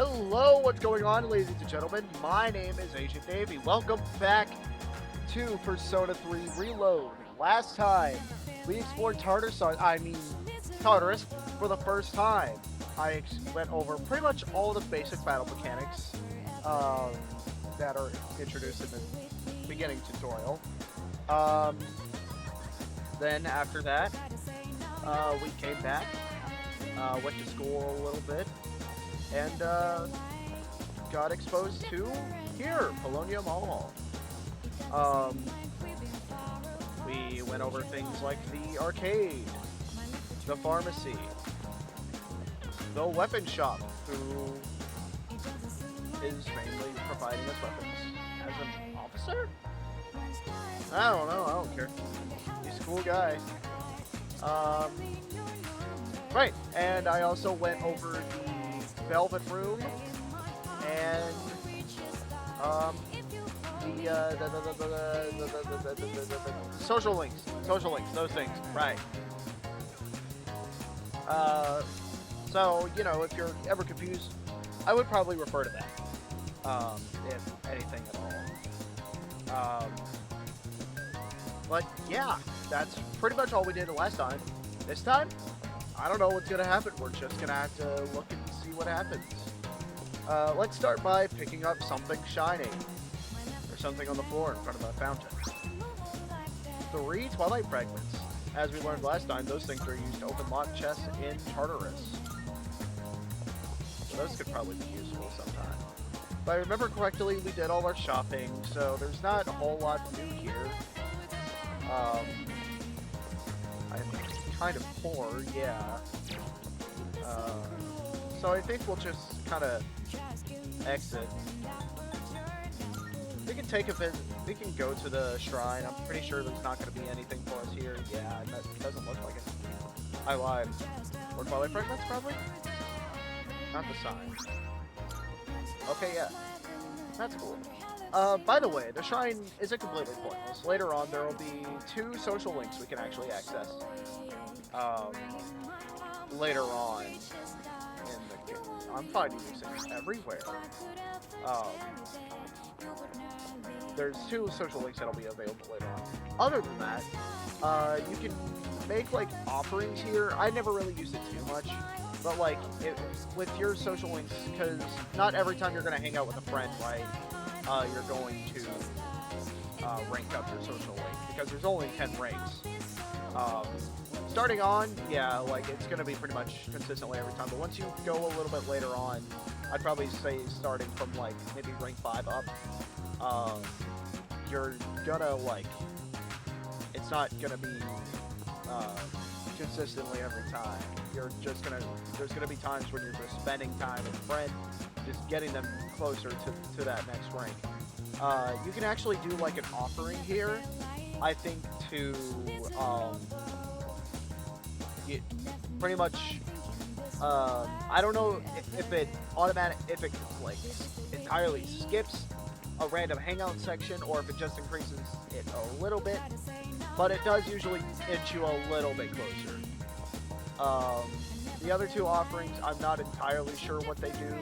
Hello, what's going on, ladies and gentlemen? My name is Agent Davey. Welcome back to Persona 3 Reload. Last time, we explored Tarter Sauce, Tartarus, for the first time. I went over pretty much all the basic battle mechanics that are introduced in the beginning tutorial. Then after that, we came back, went to school a little bit, and got exposed to here, Polonia Mall. We went over things like the arcade, the pharmacy, the weapon shop, who is mainly providing us weapons as an officer? I don't know, I don't care. He's a cool guy. Right, and I also went over the Velvet Room and the social links, those things, right. So, you know, if you're ever confused, I would probably refer to that, if anything at all. But yeah, that's pretty much all we did the last time. This time, I don't know what's gonna happen. We're just gonna have to look and see what happens. Let's start by picking up something shiny. There's something on the floor in front of a fountain. 3 Twilight Fragments. As we learned last time, those things are used to open locked chests in Tartarus. So those could probably be useful sometime. If I remember correctly, we did all our shopping, so there's not a whole lot new here. I'm kind of poor, yeah. So I think we'll just kind of exit. We can take a visit. We can go to the shrine. I'm pretty sure there's not going to be anything for us here. Yeah, that doesn't look like it. I lied. Or Twilight Fragments, probably? Not the sign. Okay, yeah. That's cool. By the way, the shrine isn't completely pointless. Later on, there will be 2 social links we can actually access. Later on in the game. I'm finding these things everywhere. There's 2 social links that'll be available later on. Other than that, you can make, like, offerings here. I never really used it too much. But, like, with your social links, because not every time you're going to hang out with a friend, right, you're going to rank up your social link, because there's only 10 ranks. Starting on, yeah, like, it's going to be pretty much consistently every time, but once you go a little bit later on, I'd probably say starting from, like, maybe rank 5 up, you're gonna, like, it's not gonna be consistently every time. You're just gonna, there's gonna be times when you're just spending time with a friend, just getting them closer to that next rank. You can actually do, like, an offering here, I think, to, pretty much, I don't know if it like, entirely skips a random hangout section, or if it just increases it a little bit, but it does usually inch you a little bit closer. The other 2 offerings, I'm not entirely sure what they do.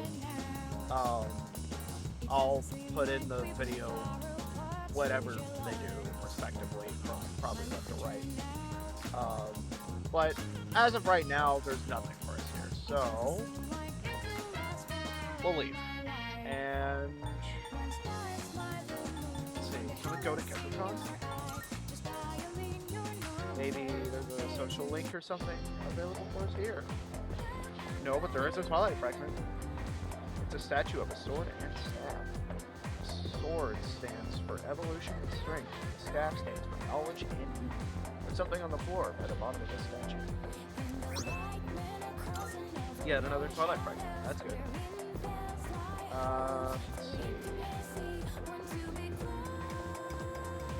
I'll put in the video whatever they do, respectively, from probably left to right. But as of right now, there's nothing for us here, so we'll leave. And let's see, can we go to Gekocon? Maybe there's a social link or something available for us here. No, but there is a Twilight Fragment. It's a statue of a sword and staff. The sword stands for evolution and strength. The staff stands for knowledge and youth. There's something on the floor by the bottom of this statue. Yet another Twilight Fragment. That's good. Let's see.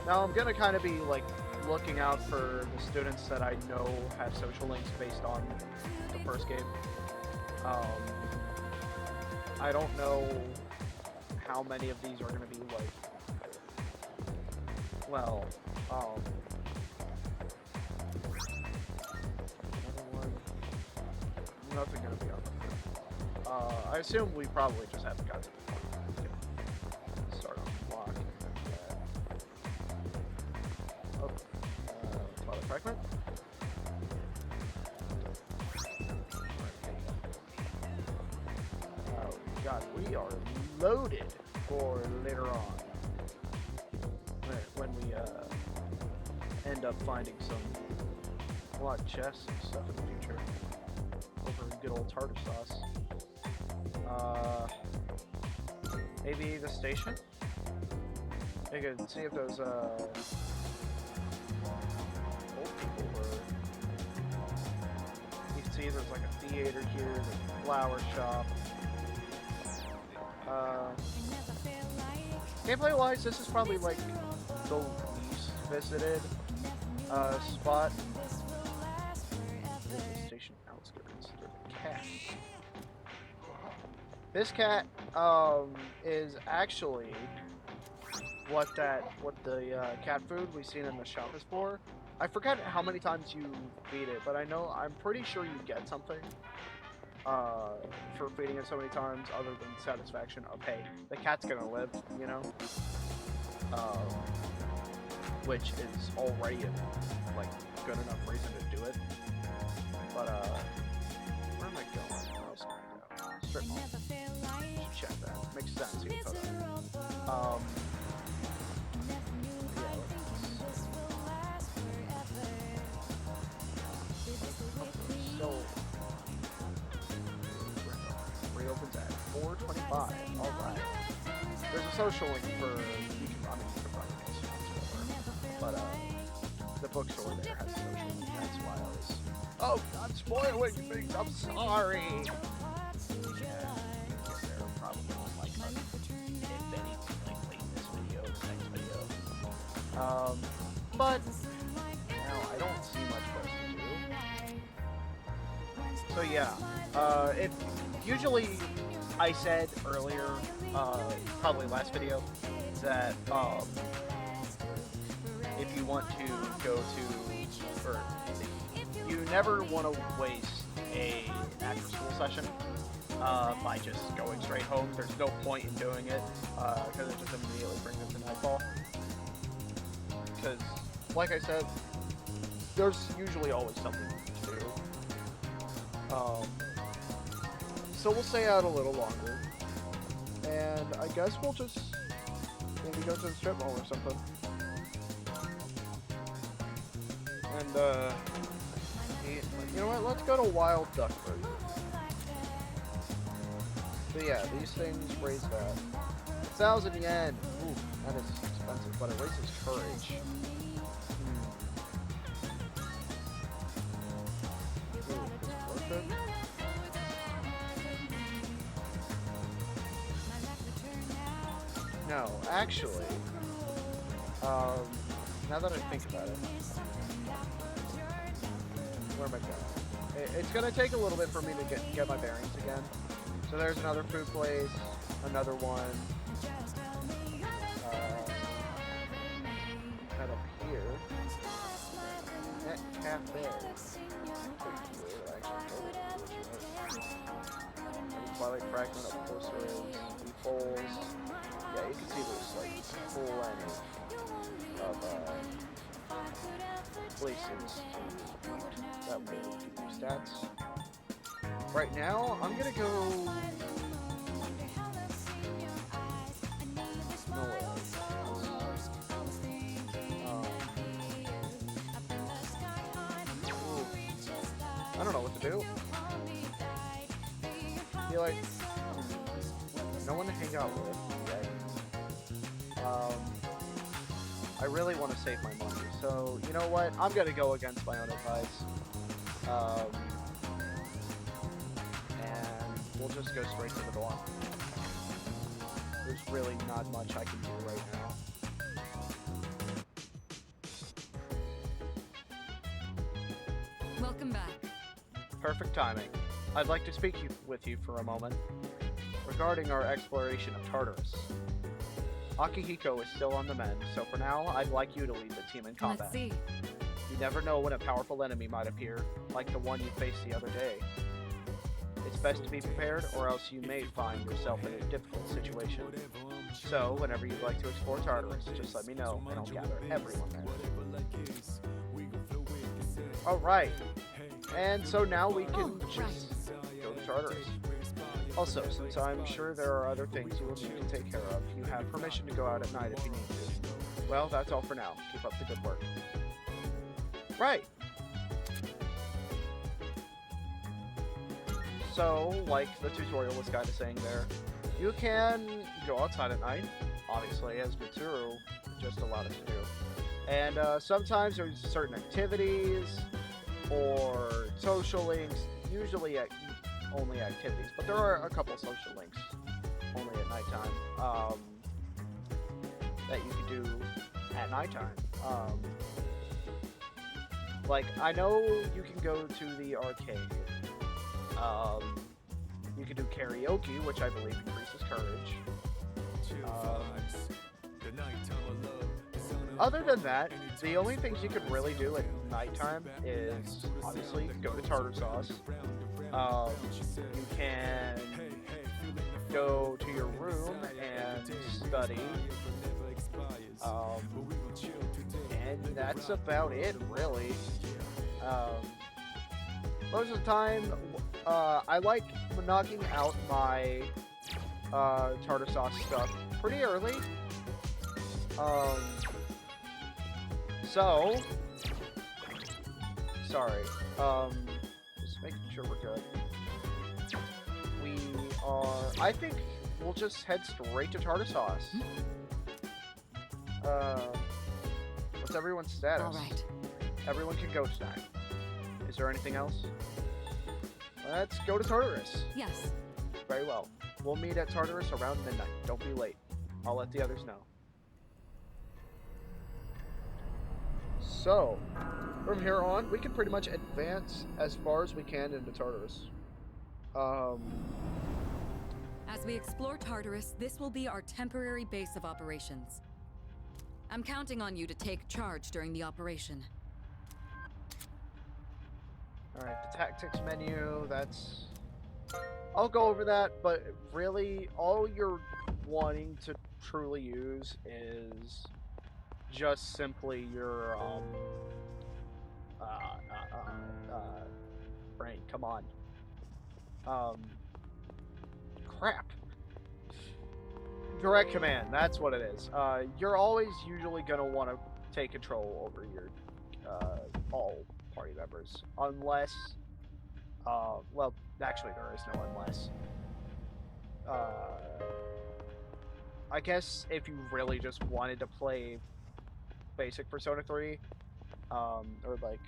Now I'm gonna kind of be, like, looking out for the students that I know have social links based on the first game. I don't know how many of these are going to be, like, well, nothing going to be on the I assume we probably just haven't got to the point where we can start unlocking that. Oh, toilet fragment. Oh god, we are loaded for later on. When we end up finding a lot of chests and stuff in the future. Over in good old tartar sauce. Maybe the station? You can see if those old people were. You can see there's like a theater here, the flower shop. Gameplay wise, this is probably like the least visited spot. Station outskirts. There's a cat. This cat is actually what the cat food we've seen in the shop is for. I forget how many times you feed it, but I'm pretty sure you get something for feeding it so many times, other than satisfaction of, hey, the cat's gonna live, you know, which is already a like good enough reason to do it. But where am I going? Where else am I going? Strip mall. Should check that. Makes sense here. So reopens at 4:25. All right. There's a social link for you can probably guess but the bookstore there has a social link. That's why I was. Oh, I'm spoiling things. I'm sorry. Yeah, they're probably like if anything, like late in this video, next video. But now I don't see much for us to do. So yeah, if usually I said earlier, probably last video, that if you want to go to, or you never want to waste a after school session by just going straight home. There's no point in doing it because it just immediately brings us to nightfall. Because, like I said, there's usually always something to do. So we'll stay out a little longer, and I guess we'll just maybe go to the strip mall or something. And you know what? Let's go to Wild Duck first. So yeah, these things raise that 1,000 yen. Ooh, that is expensive, but it raises courage. Ooh, is it worth it? No, actually, now that I think about it, where am I going? It's gonna take a little bit for me to get my bearings again. So there's another food place, another one. Head up here. Net Cafe. Twilight Fragment, of course there is. Bowls. Yeah, you can see there's like plenty of places that will give you stats. Right now, I'm gonna go. Nowhere. I don't know what to do. I feel like no one to hang out with yet. I really want to save my money, so you know what? I'm gonna go against my own advice. And we'll just go straight to the dorm. There's really not much I can do right now. Welcome back. Perfect timing. I'd like to speak with you for a moment regarding our exploration of Tartarus. Akihiko is still on the mend, so for now, I'd like you to lead the team in combat. Let's see. You never know when a powerful enemy might appear, like the one you faced the other day. It's best to be prepared, or else you may find yourself in a difficult situation. So, whenever you'd like to explore Tartarus, just let me know, and I'll gather everyone there. Alright, and so now we can just go to Tartarus. Also, since I'm sure there are other things you will need to take care of, you have permission to go out at night if you need to. Well, that's all for now. Keep up the good work. Right. So, like the tutorial was kind of saying there, you can go outside at night, obviously, as Mitsuru just allowed us to do. And sometimes there's certain activities or social links, usually only activities, but there are a couple social links only at nighttime that you can do at nighttime. Like, I know you can go to the arcade. You can do karaoke, which I believe increases courage. Other than that, the only things you could really do at nighttime is obviously go to Tarter Sauce. You can go to your room and study. And that's about it, really. Most of the time, I like knocking out my Tartar Sauce stuff pretty early. So, sorry. Just making sure we're good. We are. I think we'll just head straight to Tartar Sauce. What's everyone's status? All right. Everyone can go tonight. Is there anything else? Let's go to Tartarus. Yes. Very well. We'll meet at Tartarus around midnight. Don't be late. I'll let the others know. So, from here on, we can pretty much advance as far as we can into Tartarus. As we explore Tartarus, this will be our temporary base of operations. I'm counting on you to take charge during the operation. Alright, the tactics menu, that's... I'll go over that, but really, all you're wanting to truly use is just simply your, brain, come on. Crap. Direct command, that's what it is. You're always usually going to want to take control over your, all party members. Unless, well, actually there is no unless. I guess if you really just wanted to play basic Persona 3, or like,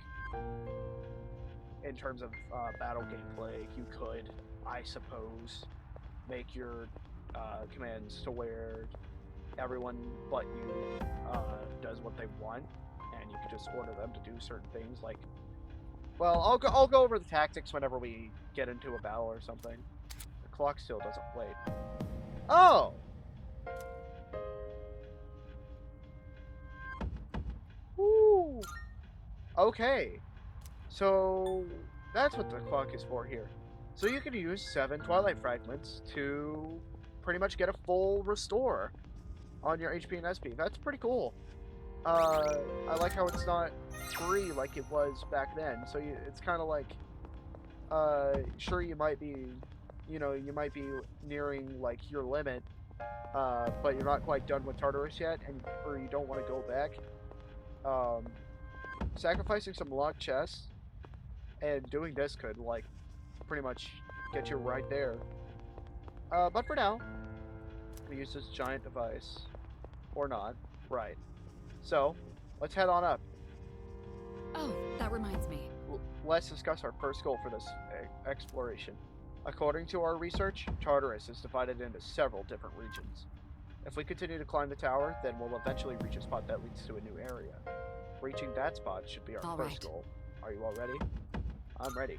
in terms of battle gameplay, you could, I suppose, make your commands to where everyone but you does what they want, and you can just order them to do certain things. Like, well, I'll go over the tactics whenever we get into a battle or something. The clock still doesn't wait. Oh. Ooh. Okay. So that's what the clock is for here. So you can use 7 Twilight Fragments to pretty much get a full restore on your HP and SP. That's pretty cool. I like how it's not free like it was back then. So it's kind of like, sure, you might be, you might be nearing like your limit, but you're not quite done with Tartarus yet, or you don't want to go back. Sacrificing some locked chests and doing this could, like, pretty much get you right there. But for now, we use this giant device. Or not. Right. So, let's head on up. Oh, that reminds me. Let's discuss our first goal for this exploration. According to our research, Tartarus is divided into several different regions. If we continue to climb the tower, then we'll eventually reach a spot that leads to a new area. Reaching that spot should be our first goal. Are you all ready? I'm ready.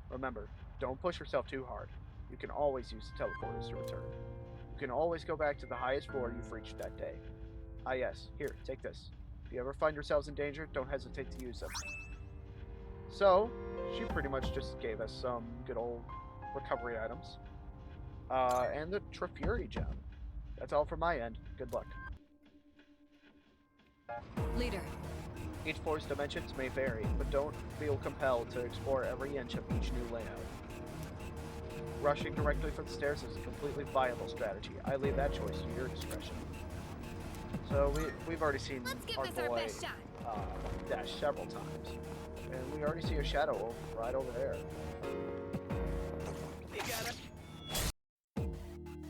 Remember, don't push yourself too hard. You can always use the teleporters to return. You can always go back to the highest floor you've reached that day. Ah yes, here, take this. If you ever find yourselves in danger, don't hesitate to use them. So, she pretty much just gave us some good old recovery items. And the Trifuri gem. That's all from my end. Good luck. Leader. Each floor's dimensions may vary, but don't feel compelled to explore every inch of each new layout. Rushing directly for the stairs is a completely viable strategy. I leave that choice to your discretion. So we've already seen our boy dash several times, and we already see a shadow right over there. You got it.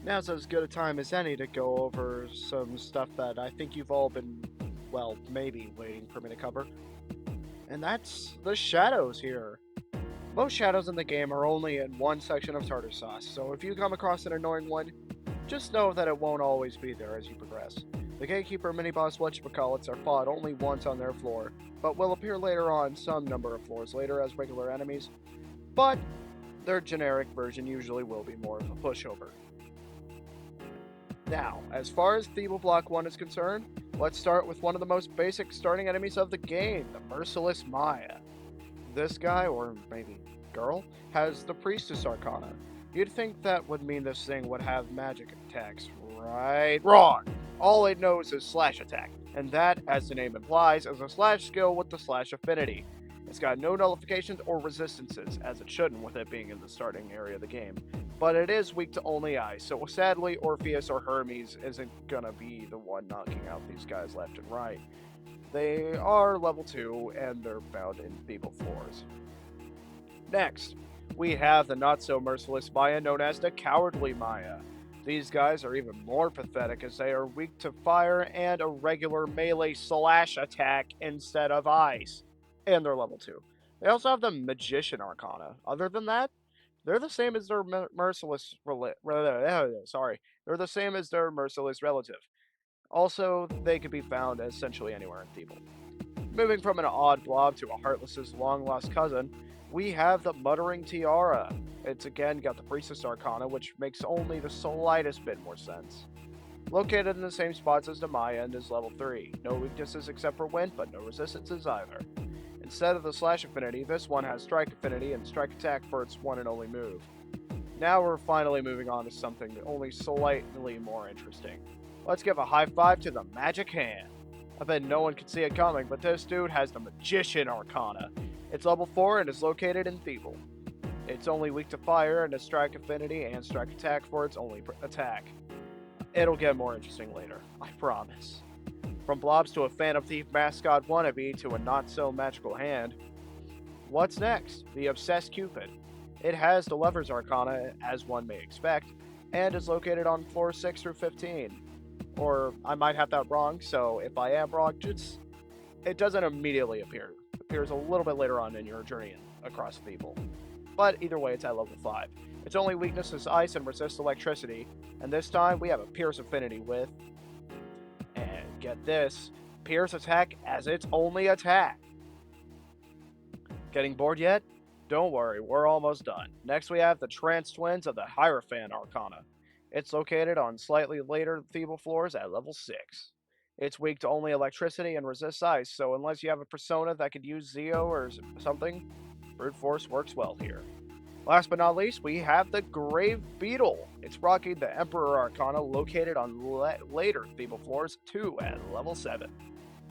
Now's as good a time as any to go over some stuff that I think you've all been, well, maybe waiting for me to cover. And that's the shadows here. Most shadows in the game are only in one section of Tarter Sauce, so if you come across an annoying one, just know that it won't always be there as you progress. The Gatekeeper mini-boss whatchamacallits are fought only once on their floor, but will appear later on some number of floors later as regular enemies, but their generic version usually will be more of a pushover. Now, as far as Feeble Block 1 is concerned, let's start with one of the most basic starting enemies of the game, the Merciless Maya. This guy, or maybe girl, has the Priestess Arcana. You'd think that would mean this thing would have magic attacks, right? Wrong! All it knows is slash attack, and that, as the name implies, is a slash skill with the slash affinity. It's got no nullifications or resistances, as it shouldn't with it being in the starting area of the game, but it is weak to only ice, so sadly Orpheus or Hermes isn't gonna be the one knocking out these guys left and right. They are level 2, and they're bound in feeble floors. Next, we have the not-so-merciless Maya known as the Cowardly Maya. These guys are even more pathetic as they are weak to fire and a regular melee slash attack instead of ice. And they're level 2. They also have the Magician Arcana. Other than that, they're the same as their merciless They're the same as their merciless relative. Also, they could be found essentially anywhere in Feeble. Moving from an odd blob to a Heartless's long-lost cousin, we have the Muttering Tiara. It's again got the Priestess Arcana, which makes only the slightest bit more sense. Located in the same spots as the Maya and is level 3. No weaknesses except for wind, but no resistances either. Instead of the slash affinity, this one has strike affinity and strike attack for its one and only move. Now we're finally moving on to something only slightly more interesting. Let's give a high five to the Magic Hand. I bet no one could see it coming, but this dude has the Magician Arcana. It's level 4 and is located in Feeble. It's only weak to fire and has strike affinity and strike attack for its only attack. It'll get more interesting later, I promise. From blobs to a Phantom Thief mascot wannabe to a not-so-magical hand. What's next? The Obsessed Cupid. It has the Lover's Arcana, as one may expect, and is located on floor 6 through 15. Or I might have that wrong, so if I am wrong, it doesn't immediately appear. It appears a little bit later on in your journey across Feeble. But either way, it's at level 5. Its only weakness is ice and resists electricity, and this time we have a Pierce affinity with, and get this, Pierce attack as its only attack. Getting bored yet? Don't worry, we're almost done. Next we have the Trance Twins of the Hierophant Arcana. It's located on slightly later Feeble floors at level 6. It's weak to only electricity and resists ice, so unless you have a persona that could use Zeo or something, brute force works well here. Last but not least, we have the Grave Beetle. It's rocking the Emperor Arcana located on later Feeble floors 2 at level 7.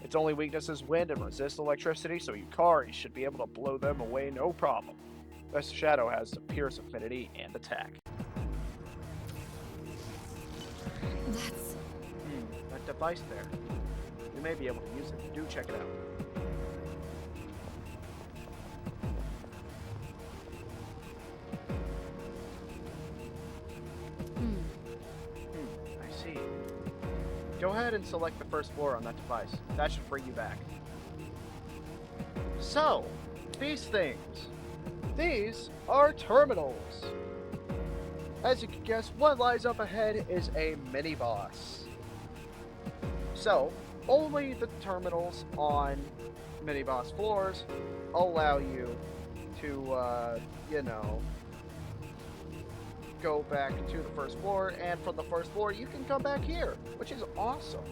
Its only weakness is wind and resists electricity, so Yukari should be able to blow them away no problem. This shadow has the Pierce affinity and attack. That's... that device there. You may be able to use it. Do check it out. I see. Go ahead and select the first floor on that device. That should bring you back. So, these things. These are terminals. As you can guess, what lies up ahead is a mini-boss. So, only the terminals on mini-boss floors allow you to, go back to the first floor, and from the first floor you can come back here, which is awesome.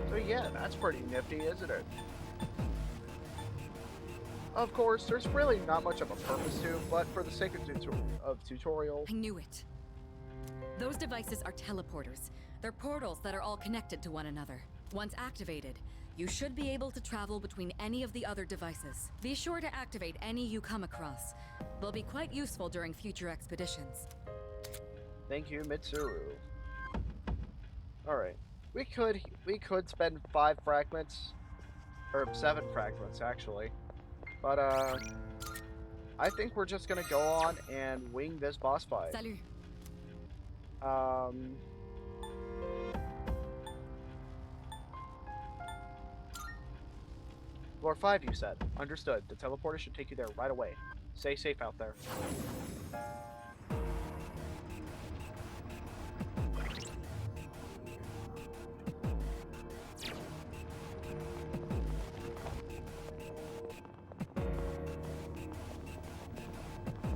So yeah, that's pretty nifty, isn't it? Of course, there's really not much of a purpose to, but for the sake of tutorial... I knew it. Those devices are teleporters. They're portals that are all connected to one another. Once activated, you should be able to travel between any of the other devices. Be sure to activate any you come across. They'll be quite useful during future expeditions. Thank you, Mitsuru. Alright. We could spend 5 fragments, or 7 fragments, actually. But, I think we're just gonna go on and wing this boss fight. Salut. Floor 5, you said. Understood. The teleporter should take you there right away. Stay safe out there.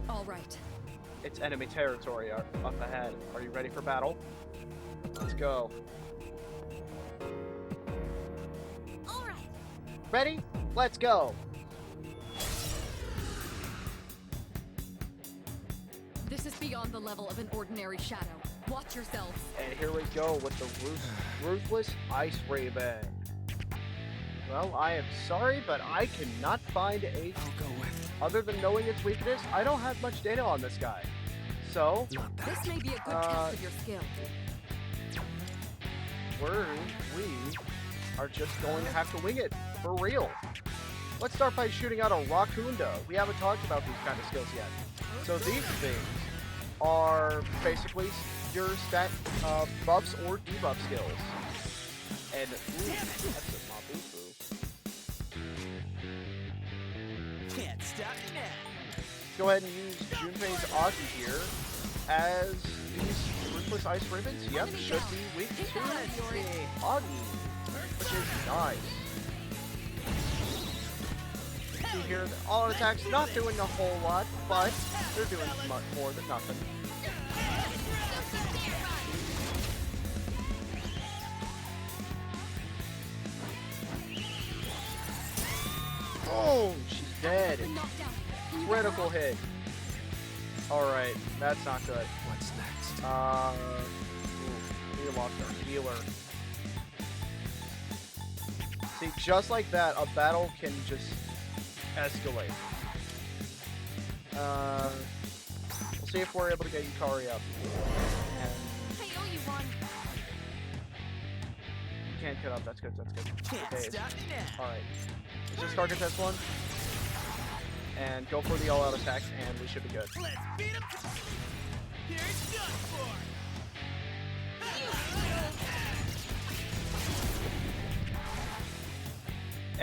All right. It's enemy territory up ahead. Are you ready for battle? Let's go. All right. Ready? Let's go. This is beyond the level of an ordinary shadow. Watch yourselves. And here we go with the ruthless Ice Raven. Well, I am sorry, but I cannot find a... I'll go with. Other than knowing its weakness, I don't have much data on this guy. So, This may be a good test of your skill. we are just going to have to wing it, for real. Let's start by shooting out a Rakunda. We haven't talked about these kind of skills yet. So these things are basically your stat buffs or debuff skills. And, ooh, that's a Mabufu. Can't stop me now. Go ahead and use Junpei's Augie here as these ruthless Ice Ravens, yep, should be weak to Augie, which is nice. See here, all attacks not doing a whole lot, but they're doing much more than nothing. Oh, she's dead. Critical hit. Alright, that's not good. What's next? We lost our healer. See, just like that, a battle can just escalate. We'll see if we're able to get Yukari up. And I owe you one. you can't get up, that's good, that's good. Can't Okay, stop me now. alright. Let's just target this one. And go for the all-out attack, and we should be good. Let's beat him. Here it's done for.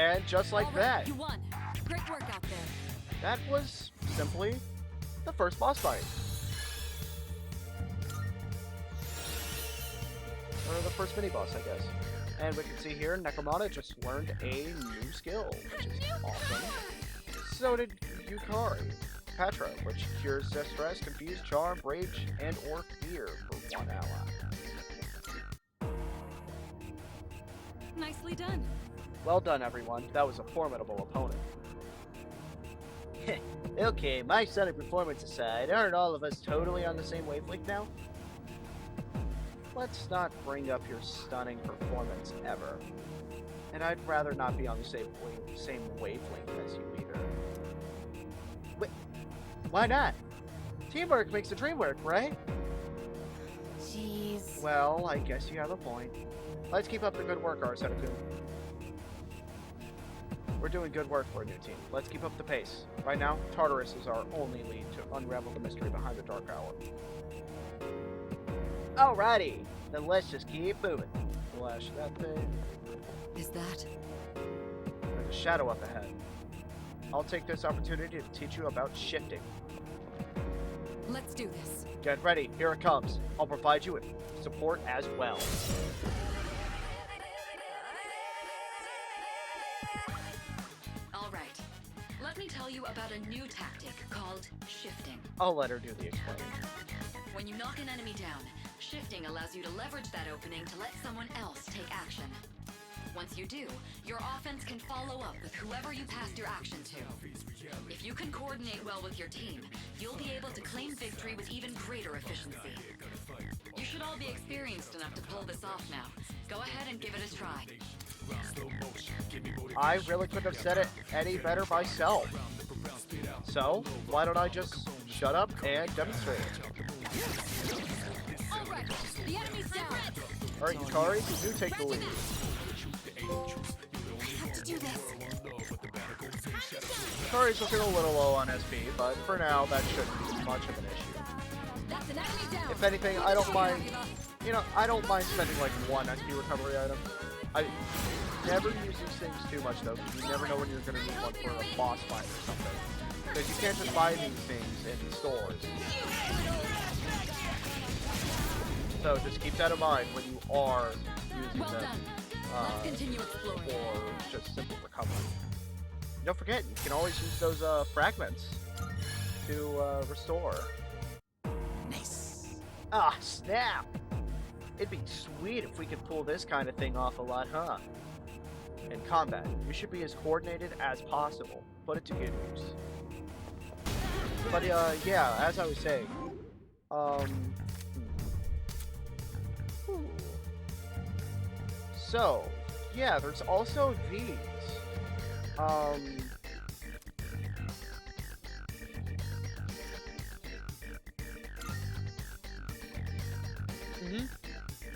And just like All right, that, you won. Great work out there. that was simply the first boss fight. Or the first mini-boss, I guess. And we can see here, Necromana just learned a new skill, which is awesome. So did Yukari. Patra, which cures distress, confuse, charm, rage, and or fear for one ally. Nicely done. Well done, everyone. That was a formidable opponent. Okay, my stunning performance aside, aren't all of us totally on the same wavelength now? Let's not bring up your stunning performance ever. And I'd rather not be on the same wavelength as you either. Wait, why not? Teamwork makes the dream work, right? Jeez. Well, I guess you have a point. Let's keep up the good work, Arsenaku. We're doing good work for a new team. Let's keep up the pace. Right now, Tartarus is our only lead to unravel the mystery behind the Dark Hour. Alrighty, then let's just keep moving. Flash that thing. Is that? There's a shadow up ahead. I'll take this opportunity to teach you about shifting. Let's do this. Get ready, here it comes. I'll provide you with support as well. All right. Let me tell you about a new tactic called shifting. I'll let her do the explaining. When you knock an enemy down, shifting allows you to leverage that opening to let someone else take action. Once you do, your offense can follow up with whoever you passed your action to. If you can coordinate well with your team, you'll be able to claim victory with even greater efficiency. You should all be experienced enough to pull this off now. Go ahead and give it a try. I really couldn't have said it any better myself. So, why don't I just shut up and demonstrate it? Alright, the enemy's down! Alright, Yukari, you take the lead. I have to do this. Yukari's looking a little low on SP, but for now, that shouldn't be much of an issue. That's an enemy down. If anything, I don't mind, I don't mind spending like one SP recovery item. I never use these things too much though, because you never know when you're going to need one for a boss fight or something. Because you can't just buy these things in stores. So just keep that in mind when you are using Well them done. Let's continue exploring. for just simple recovery. Don't forget, you can always use those fragments to restore. Nice. Ah, snap! It'd be sweet if we could pull this kind of thing off a lot, huh? In combat, you should be as coordinated as possible. Put it to good use. But yeah, as I was saying, so, yeah, there's also these.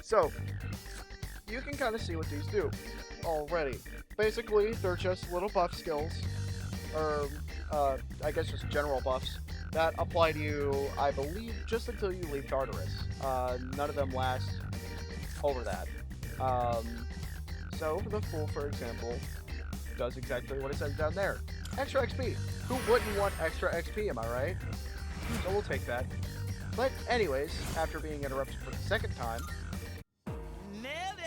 So, you can kind of see what these do already. Basically, they're just little buff skills, or I guess just general buffs, that apply to you, I believe, just until you leave Tartarus. None of them last over that. So, the Fool, for example, does exactly what it says down there. Extra XP! Who wouldn't want extra XP, am I right? So we'll take that. But anyways, after being interrupted for the second time,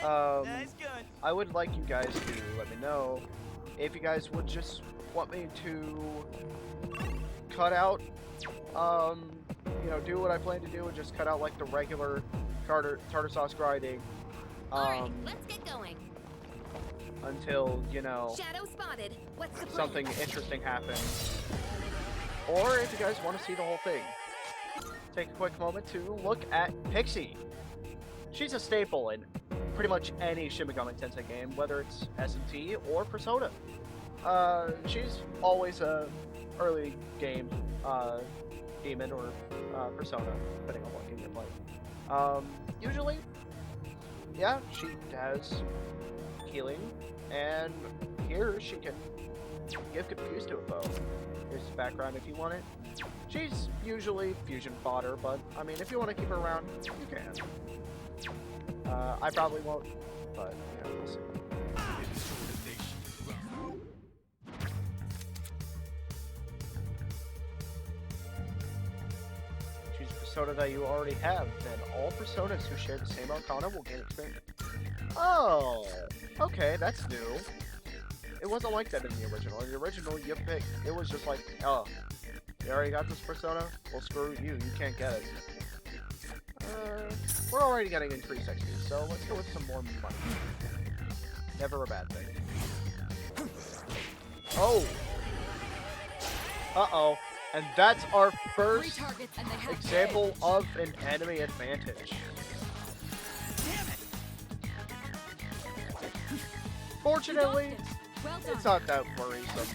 Nice gun. I would like you guys to let me know if you guys would just want me to cut out, do what I plan to do and just cut out like the regular tartar sauce grinding, Alright, let's get going. until, Shadow spotted. What's the plan? something interesting happens. Or if you guys want to see the whole thing, take a quick moment to look at Pixie. She's a staple in pretty much any Shin Megami Tensei game, whether it's SMT or Persona. She's always a early game demon or Persona, depending on what game you play. Usually, yeah, she has healing, and here she can give confused to a foe. Here's the background if you want it. She's usually fusion fodder, but I mean, if you want to keep her around, you can. I probably won't, but we'll see. Choose a persona that you already have, then all personas who share the same arcana will gain experience. Oh, okay, that's new. It wasn't like that in the original. In the original, you pick. It was just like, oh, you already got this persona? Well, screw you. You can't get it. We're already getting increased XP, so let's go with some more money. Never a bad thing. Oh! Uh-oh. And that's our first example of an enemy advantage. Fortunately, it's not that worrisome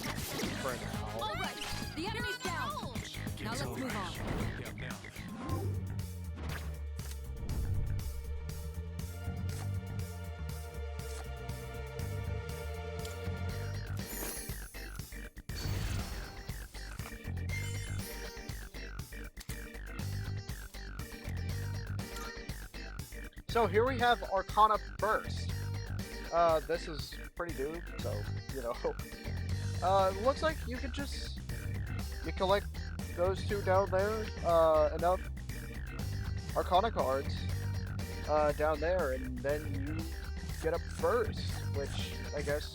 for now. Alright, the enemy's down. Now let's move on. So here we have Arcana Burst. This is pretty new, so, it looks like you could you collect those two down there, enough Arcana cards, down there, and then you get a Burst, which, I guess,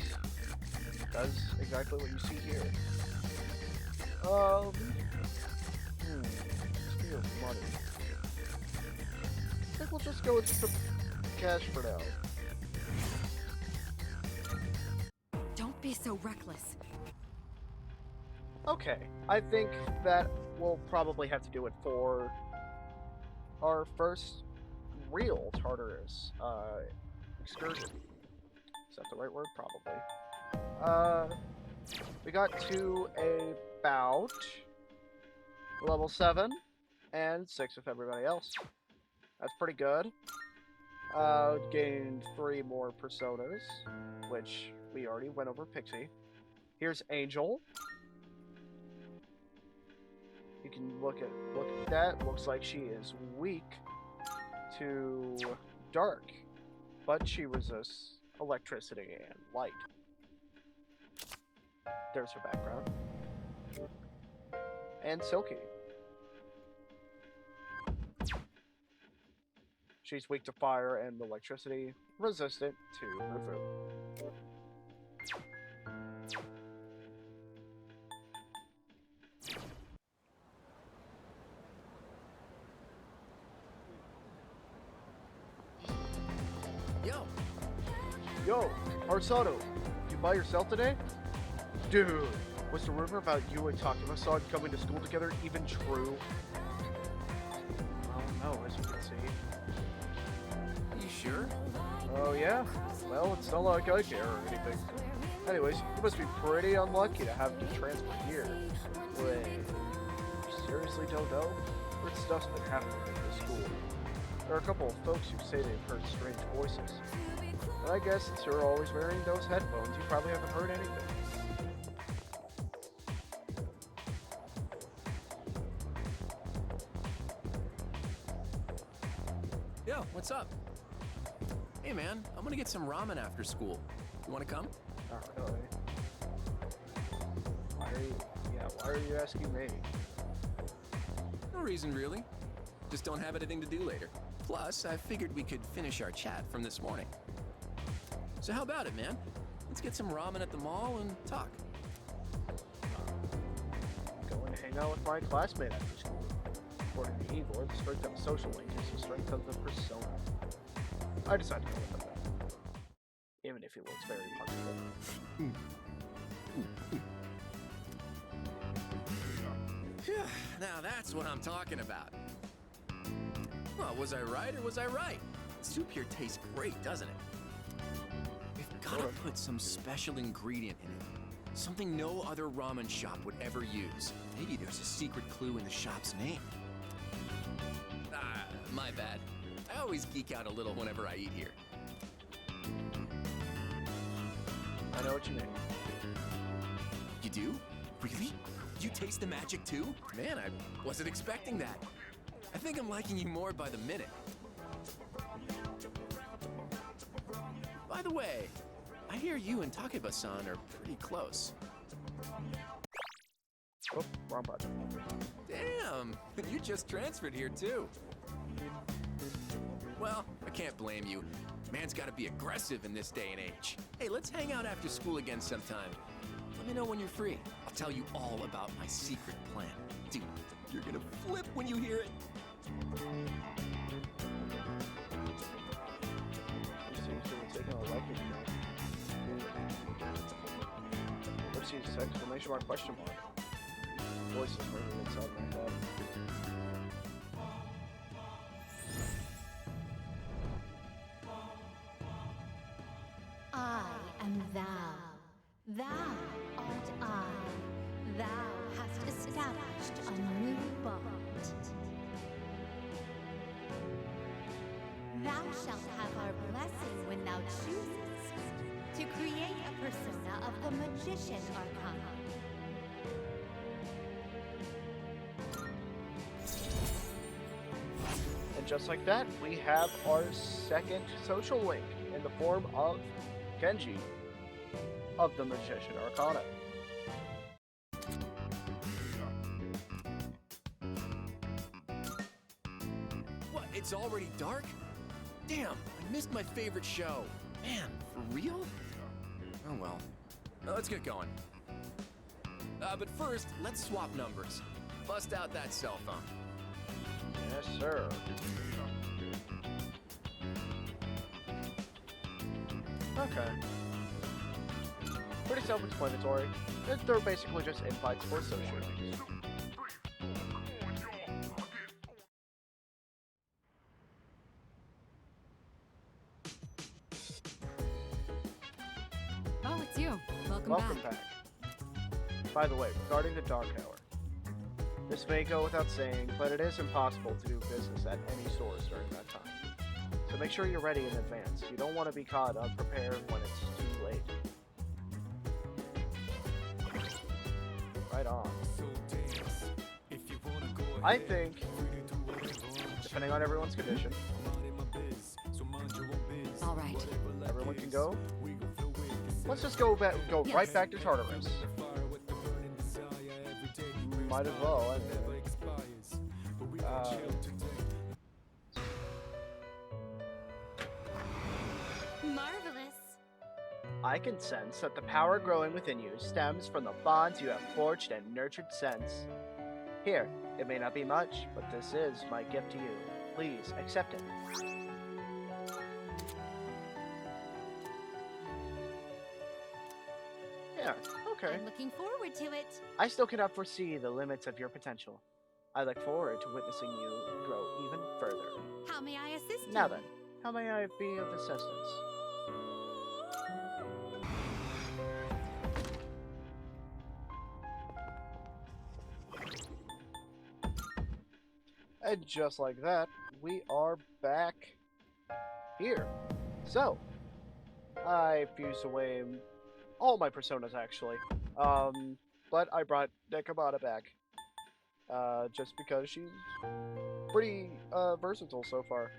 does exactly what you see here. Speaking of money, I think we'll just go with some cash for now. be so reckless. Okay, I think that we'll probably have to do it for our first real Tartarus excursion. Is that the right word? Probably. We got to about level 7 and 6 with everybody else. That's pretty good. Gained 3 more personas, which we already went over Pixie. Here's Angel. You can look at that. Looks like she is weak to dark, but she resists electricity and light. There's her background. And Silky. She's weak to fire and electricity, resistant to Rufu. Yo, Arsato, you by yourself today? Dude, was the rumor about you and Takuma-san coming to school together even true? Oh no, as you can see. You sure? Oh yeah? Well, it's not like I care or anything. Anyways, you must be pretty unlucky to have to transfer here. Wait, you seriously don't know? Weird stuff's been happening at this school. There are a couple of folks who say they've heard strange voices. But I guess since you're always wearing those headphones, you probably haven't heard anything. Yo, what's up? Hey man, I'm gonna get some ramen after school. You wanna come? Not really. Why are you asking me? No reason really. Just don't have anything to do later. Plus, I figured we could finish our chat from this morning. So how about it, man? Let's get some ramen at the mall and talk. Going to hang out with my classmate after school. According to Igor, the strength of a social link is the strength of the persona. I decided to go with him then. Even if he looks very punchable. Now that's what I'm talking about. Well, was I right or was I right? Soup here tastes great, doesn't it? We've gotta put some special ingredient in it. Something no other ramen shop would ever use. Maybe there's a secret clue in the shop's name. Ah, my bad. I always geek out a little whenever I eat here. I know what you mean. You do? Really? You taste the magic too? Man, I wasn't expecting that. I think I'm liking you more by the minute. By the way, I hear you and Takeba-san are pretty close. Oh, wrong button. Damn, you just transferred here too. Well, I can't blame you. Man's gotta be aggressive in this day and age. Hey, let's hang out after school again sometime. Let me know when you're free. I'll tell you all about my secret plan. Dude, you're gonna flip when you hear it. He seems to have taken a liking to me. What's his exclamation mark question mark? Voice is ringing inside my head. I am thou. Thou art I. Thou hast established a new bond. Thou shalt have our blessing when thou choosest to create a persona of the Magician Arcana. And just like that, we have our second social link in the form of Kenji of the Magician Arcana. What, it's already dark? Damn, I missed my favorite show. Man, for real? Oh well. Let's get going. But first, let's swap numbers. Bust out that cell phone. Yes, sir. Okay. pretty self-explanatory. They're basically just invites for social use. Oh, it's you. Welcome Welcome back. back. By the way, regarding the Dark Hour, this may go without saying, but it is impossible to do business at any stores during that time. So make sure you're ready in advance. You don't want to be caught unprepared when it's too late. Right on. I think, depending on everyone's condition, All right. everyone can go. Let's just go right back to Tartarus. Might as well. Marvelous. I can sense that the power growing within you stems from the bonds you have forged and nurtured since. Here, it may not be much, but this is my gift to you. Please accept it. Yeah, okay. I'm looking forward to it. I still cannot foresee the limits of your potential. I look forward to witnessing you grow even further. How may I assist you? Now then, how may I be of assistance? And just like that, we are back here. So, I fused away all my personas actually, but I brought Nekomata back, just because she's pretty versatile so far.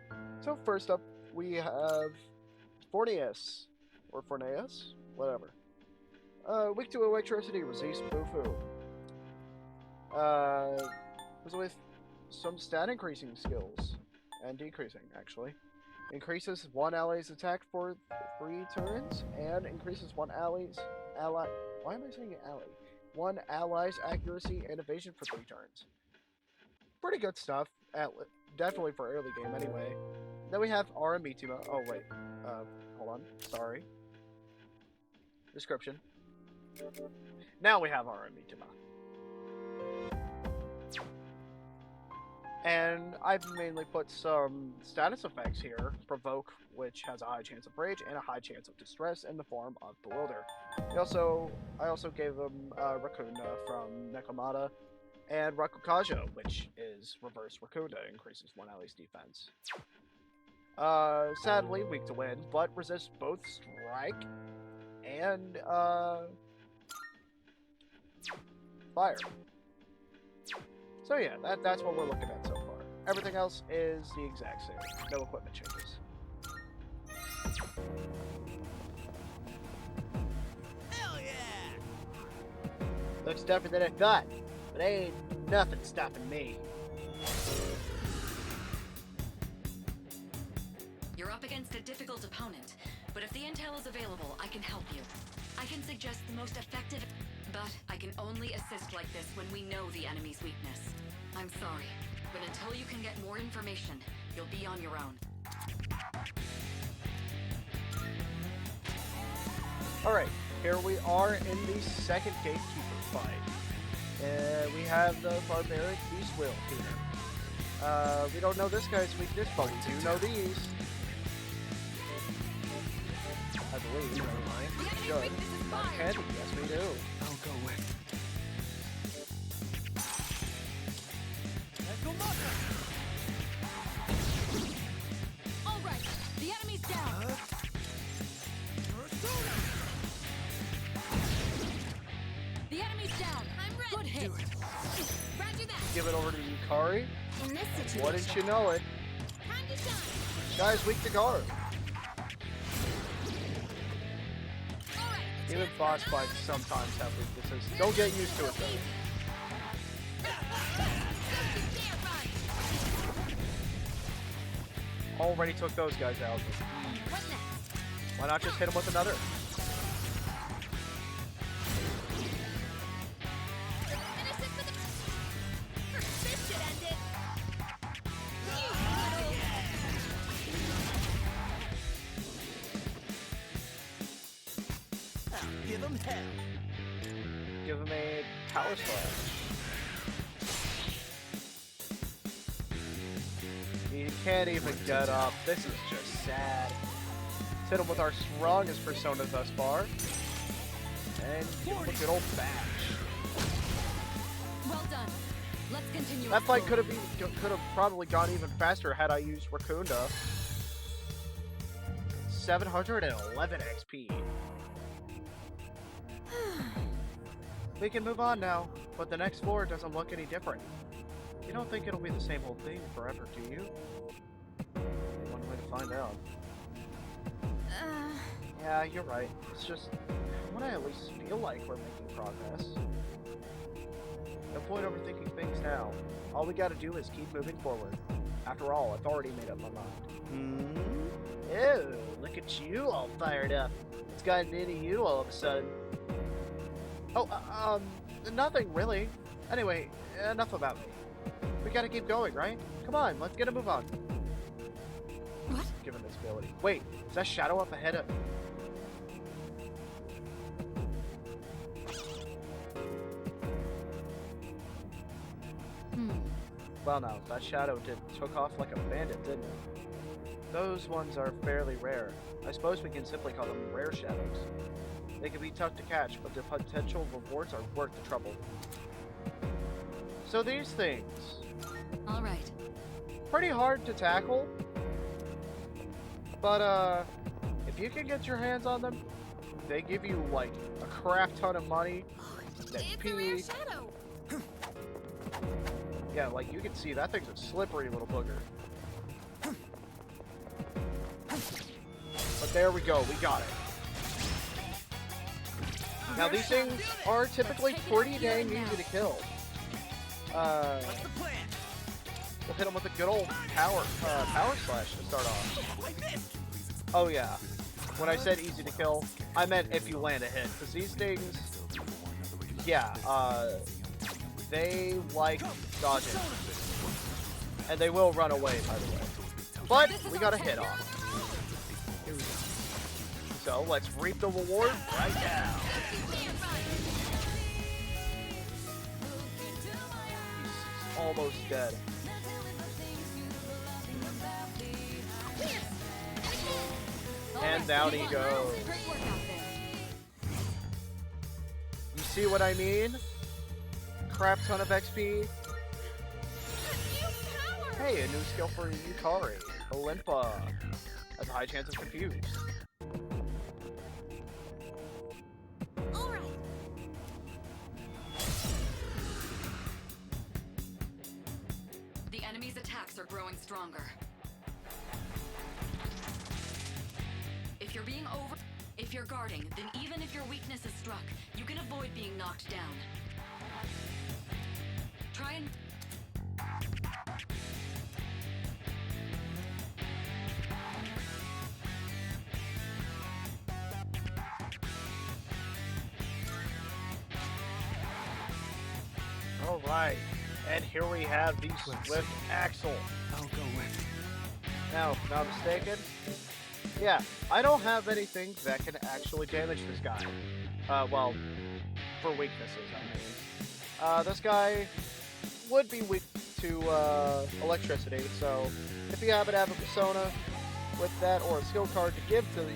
So first up, we have Forneus, or Forneus, whatever. Weak to electricity, resist Bufu. Was with some stat increasing skills, and decreasing actually. Increases one ally's attack for 3 turns, and increases one ally. Why am I saying ally? One ally's accuracy and evasion for 3 turns. Pretty good stuff. Definitely for early game, anyway. Then we have Aramitima. Oh wait, hold on. Sorry. Description. Now we have Aramitima. And I've mainly put some status effects here. Provoke, which has a high chance of rage and a high chance of distress in the form of Bewilder. I also gave them Racunda from Nekomata, and Rakukajo, which is reverse Racunda, increases one ally's defense. Sadly, weak to wind, but resists both strike and fire. So yeah, that's what we're looking at so far. Everything else is the exact same. No equipment changes. Hell yeah! Looks tougher than I thought, but ain't nothing stopping me. You're up against a difficult opponent, but if the intel is available, I can help you. I can suggest the most effective, but I can only assist like this when we know the enemy's weakness. I'm sorry, but until you can get more information, you'll be on your own. Alright, here we are in the second gatekeeper fight. We have the barbaric beast wheel here. We don't know this guy's weakness, but we do know these. I believe. You don't mind? Good. Can? Yes, we do. I'll go with. All right, the enemy's down. The enemy's down. I'm ready. Good hit. Roger that. Give it over to Yukari. In this situation, Wouldn't you know it? time to shine. Guy's weak to guard. All right. Even boss fights sometimes have weaknesses. Don't get used to it though. Already took those guys out. What next? Why not just hit him with another? Finish it for the. This should end it. Give him hell. Give him a power slash. He can't even get up. This is just sad. Let's hit him with our strongest persona thus far. And give him a good old bash. Well done. Let's continue. That fight could have probably gone even faster had I used Rakunda. 711 XP. We can move on now, but the next floor doesn't look any different. You don't think it'll be the same old thing forever, do you? One way to find out. Yeah, you're right. It's just, I want to at least feel like we're making progress. No point overthinking things now. All we gotta do is keep moving forward. After all, I've already made up my mind. Ew, look at you all fired up. What's gotten into you all of a sudden? Oh, nothing really. Anyway, enough about me. We gotta keep going, right? Come on, let's get a move on. What? Given this ability. Wait, is that shadow up ahead of... Well, no, that shadow took off like a bandit, didn't it? Those ones are fairly rare. I suppose we can simply call them rare shadows. They can be tough to catch, but their potential rewards are worth the trouble. So these things... All right. Pretty hard to tackle. But, if you can get your hands on them, they give you, like, a crap ton of money. It's a rare shadow. Yeah, like, you can see that thing's a slippery little booger. But there we go, we got it. Now, these things are typically pretty dang easy to kill. What's the plan? We'll hit them with a good old power slash to start off. Like this. Oh yeah, when I said easy to kill, I meant if you land a hit. Because these things, yeah, they like dodging. And they will run away, by the way. But we got a hit off. So let's reap the reward right now. He's almost dead. And down he goes. Great work out there. You see what I mean? Crap ton of XP. Hey, a new skill for Yukari. Olympa. Has a high chance of confused. Alright. The enemy's attacks are growing stronger. If you're guarding, then even if your weakness is struck, you can avoid being knocked down. Try and... Alright, and here we have the Swift Axle. I'll go with. Now, if I'm not mistaken, yeah, I don't have anything that can actually damage this guy. Well, for weaknesses, I mean. This guy would be weak to electricity, so if you happen to have a persona with that or a skill card to give to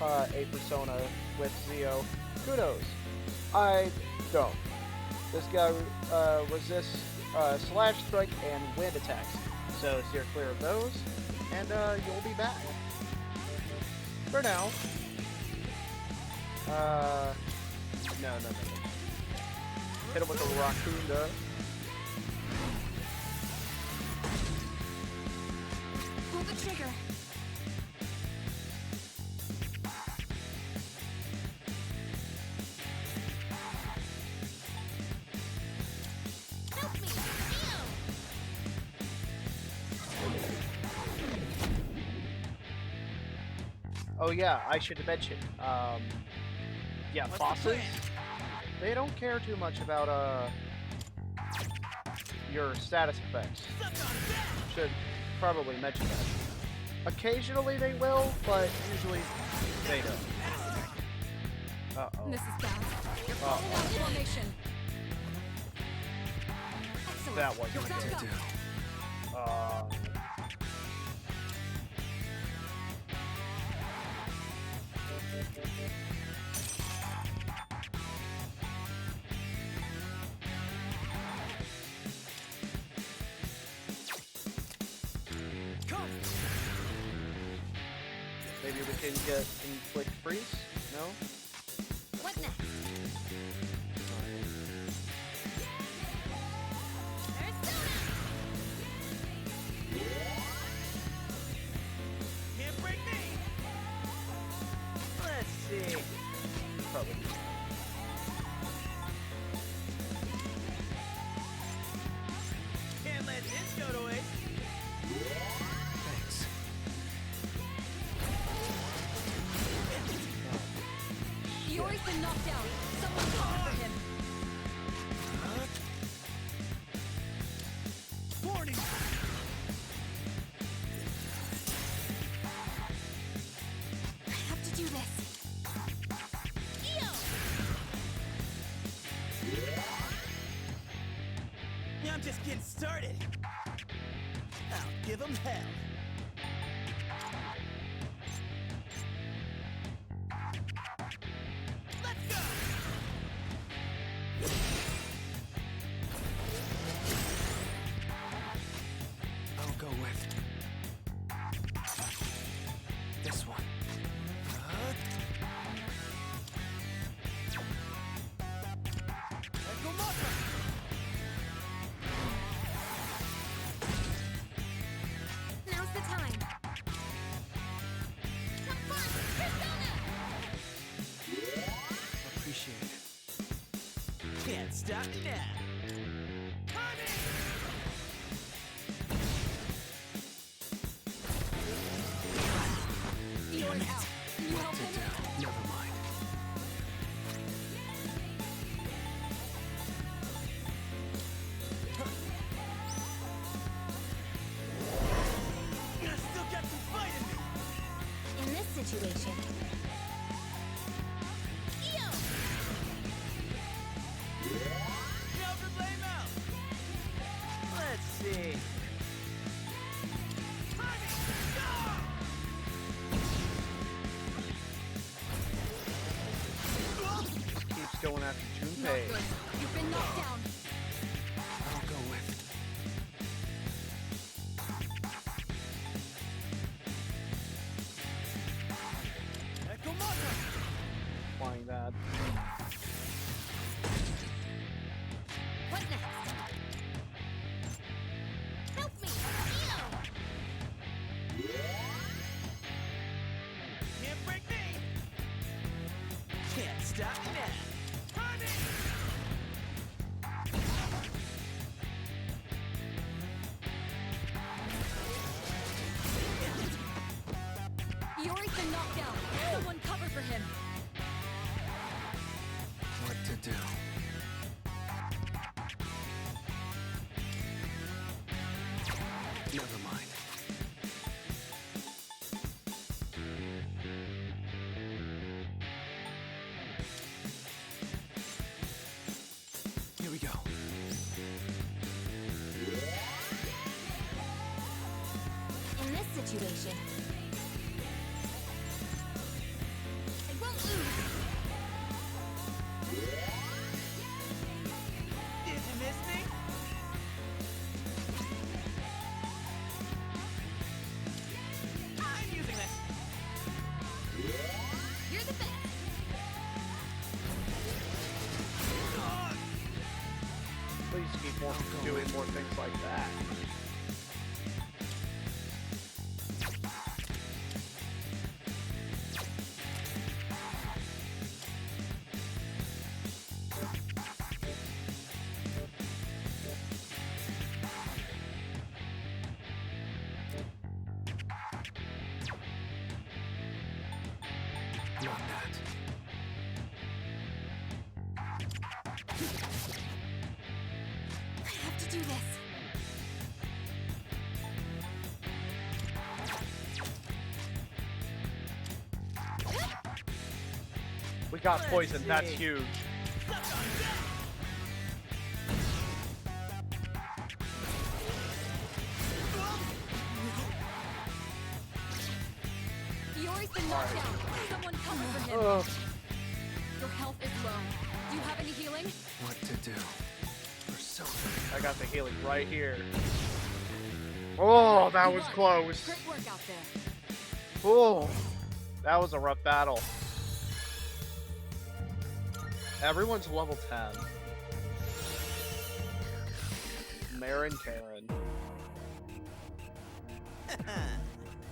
a persona with Zeo, kudos. I don't. This guy resists slash, strike, and wind attacks, so steer clear of those, and you'll be back. For now. No. Hit him with a Rakunda. Pull the trigger. Help me. Oh yeah, I should mention. Yeah, bosses. They don't care too much about your status effects. Should probably mention that. Occasionally they will, but usually they don't. Uh-oh. This is bad. You're falling out of formation. Excellent. That wasn't You're back good. up. Come! Maybe we can get inflict freeze? No? What next? Can't break me! Let's see. Probably. Can't let this go to waste. Thanks. Yori's been knocked down. Someone cover for him. Warning! I have to do this. Yeah, I'm just getting started. I'll give them hell. Let's go! I'll go with this one. Now's the time. Come on, Persona! Appreciate it. Can't stop now. Yori's out. Can you help him? Never mind. I still got some fight in me. In this situation, Never blame out. Let's see. Keeps going after Not Junpei. good. You've been knocked down. I'll go with Flying that. what next? Help me! Can't break me. Can't stop now. Yori's been knocked down. Someone cover for him. what to do. Never mind. Here we go. In this situation, I won't lose. Did you miss me? I'm using this. You're the best. Please keep doing more things like that. Not that. I have to do this. We got Let's poisoned. That's see. huge. Yori's been knocked down. Someone cover for him. Ugh. Your health is low. Do you have any healing? What to do? Persona. I got the healing right here. Oh, that was Good luck. close. Great work out there. Oh, that was a rough battle. Everyone's level 10. Marin Karen.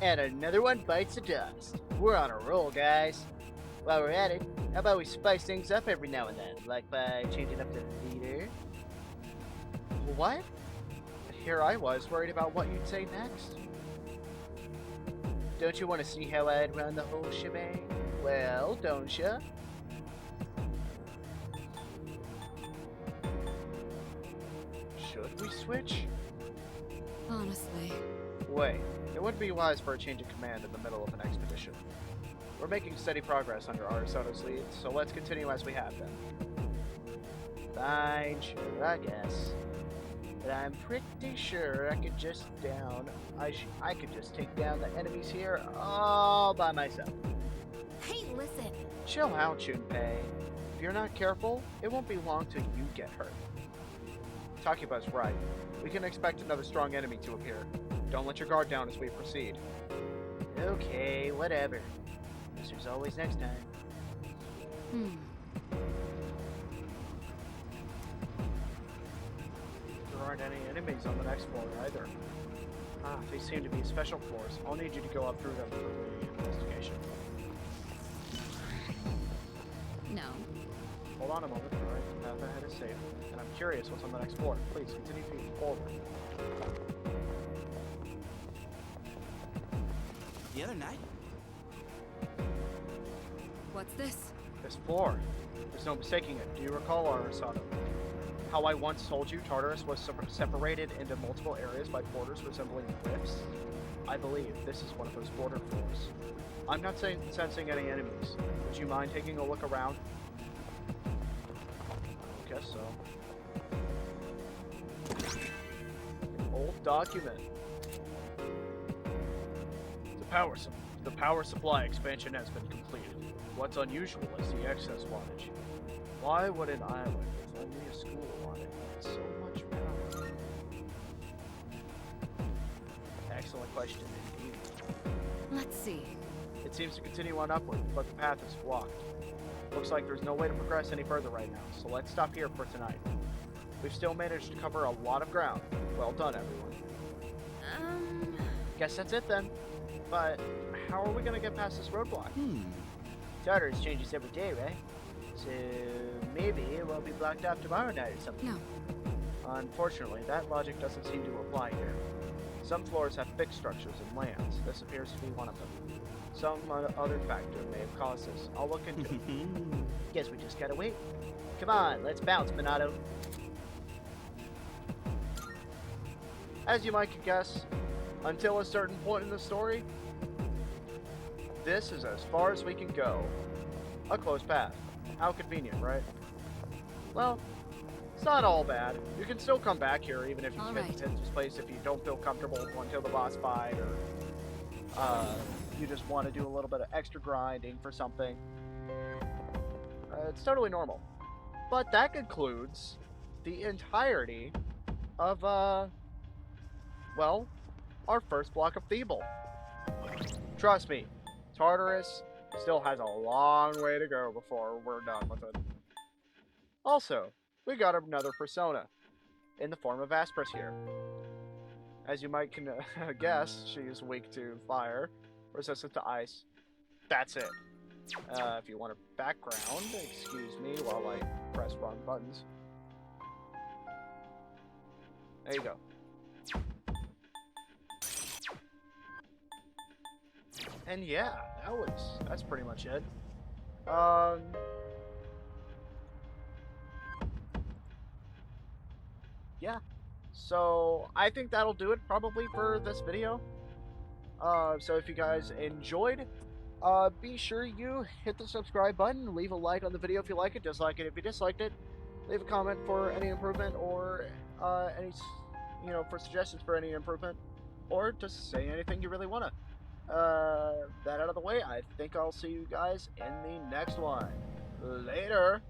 And another one bites the dust. We're on a roll, guys. While we're at it, how about we spice things up every now and then, like by changing up the leader? What? Here I was, worried about what you'd say next. Don't you want to see how I'd run the whole shebang? Well, don't ya? Should we switch? Honestly. Wait, it wouldn't be wise for a change of command in the middle of an expedition. We're making steady progress under Aristoto's lead, so let's continue as we have been. Fine, sure, I guess. But I'm pretty sure I could just I could just take down the enemies here all by myself. Hey, listen. Chill out, Junpei. If you're not careful, it won't be long till you get hurt. Takiba's right. We can expect another strong enemy to appear. Don't let your guard down as we proceed. Okay, whatever. Guess there's always next time. There aren't any enemies on the next floor either. They seem to be special floors. I'll need you to go up through them for the investigation. No. Hold on a moment, alright? The path ahead is safe. And I'm curious what's on the next floor. Please, continue to move forward. The other night? What's this? This floor. There's no mistaking it. Do you recall, Aristotle? How I once told you Tartarus was separated into multiple areas by borders resembling rifts? I believe this is one of those border floors. I'm not sensing any enemies. Would you mind taking a look around? I guess so. An old document. The power supply expansion has been completed. What's unusual is the excess wattage. Why would an island with only a school on it need so much power? Excellent question indeed. Let's see. It seems to continue on upward, but the path is blocked. Looks like there's no way to progress any further right now, so let's stop here for tonight. We've still managed to cover a lot of ground. Well done, everyone. Guess that's it then. But how are we gonna get past this roadblock? Tartarus changes every day, right? So maybe it won't be blocked off tomorrow night or something. No. Unfortunately, that logic doesn't seem to apply here. Some floors have fixed structures and lands. This appears to be one of them. Some other factor may have caused this. I'll look into it. Guess we just gotta wait. Come on, let's bounce, Minato. As you might guess, until a certain point in the story, this is as far as we can go. A closed path. How convenient, right? Well, it's not all bad. You can still come back here even if you All get right. to this place if you don't feel comfortable until the boss fight, or you just want to do a little bit of extra grinding for something. It's totally normal. But that concludes the entirety of, well, our first block of Thebel. Trust me, Tartarus still has a long way to go before we're done with it. Also, we got another persona, in the form of Aspris here. As you might guess, she is weak to fire, resistant to ice. That's it. If you want a background, excuse me while I press wrong buttons. There you go. And yeah, that's pretty much it. Yeah. So I think that'll do it probably for this video. So if you guys enjoyed, Be sure you hit the subscribe button, leave a like on the video if you like it, dislike it if you disliked it, leave a comment for any improvement or for suggestions for any improvement, or just say anything you really want to. That out of the way, I think I'll see you guys in the next one. Later!